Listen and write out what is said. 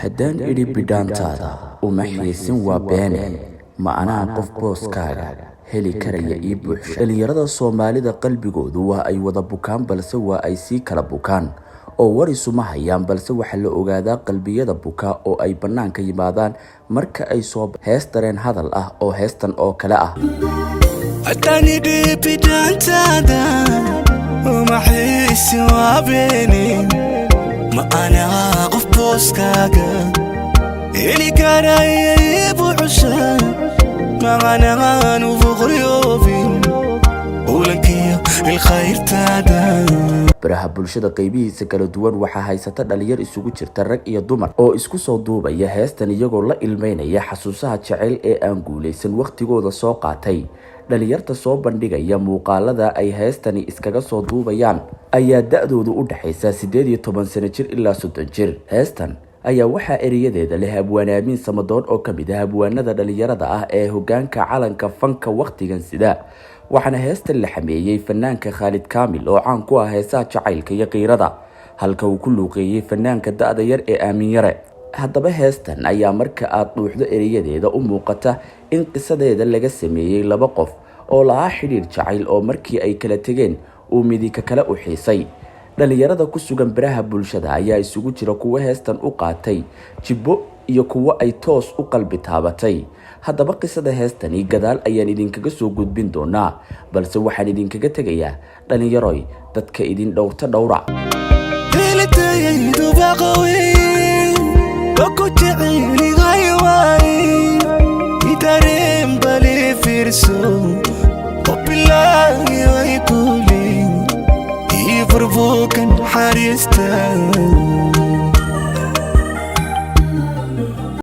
haddaan idhi bidhaantaada uma xiisin waa beene ma anaa qof booskaaga heli karaya ii buuxsho. dhalinyarada Soomaalida qalbigoodu waa ay wada bukaan balse waa ay sii kala bukaan oo war isuma hayaan balse waxa la ogaadaa qalbiyada bukaa oo ay banaanka yimaadaan marka ay soo heestareen hadal ah oo heestan oo kale ah. haddaan idhi bidhaantaada uma xiisin waa beene ma anaa qof booskaaga heli karaya ii buuxsho. معنا نفوق اليوم ولكن الخير تادا baraha bulshada qaybihiisa kala duwan waxa haysata dhalinyar isugu jirta rag iyo dumar oo isku soo duubaya heestan iyagoo la ilmeynaya xasuusaha jacayl ee aan guuleysan waqtigooda soo qaatay. dhalinyarta soo bandhigaya muuqaalada ay heestani iskaga soo duubayaan ayaa da'doodu u dhaxaysa 18 sano jir ilaa 30 jir. heestan ayaa waxaa eriyadeeda leh abwaan Aamin Samadoon oo kamid ah abwaanada dhalinyarada ah ee hogaanka calanka fanka waqtigan sida. waxaana heestan la xameeyay fanaanka Khalid Kaamil oo caan ku ah heesaha jacaylka iyo qiirada halka uu ku luuqeeyay fanaanka da'da yar ee Aamin Yare. haddaba heestan ayaa marka aad dhuuxdo eriyadeeda u muuqata in qisadeeda laga sameeyay laba qof oo lahaa xiriir jacayl oo markii ay kala tageen uu midi ka kale u xiisay. dhalinyarada ku sugan baraha bulshada ayaa isugu jira kuwa heestan u qaatay jibbo iyo kuwa ay toos u qalbi taabatay. haddaba qisada heestani gadaal ayaan idinkaga soo gudbin doonaa balse waxaan idinkaga tegayaa dhalinyaroy dadka idin dhowrta dhowra. بربوكن حارستان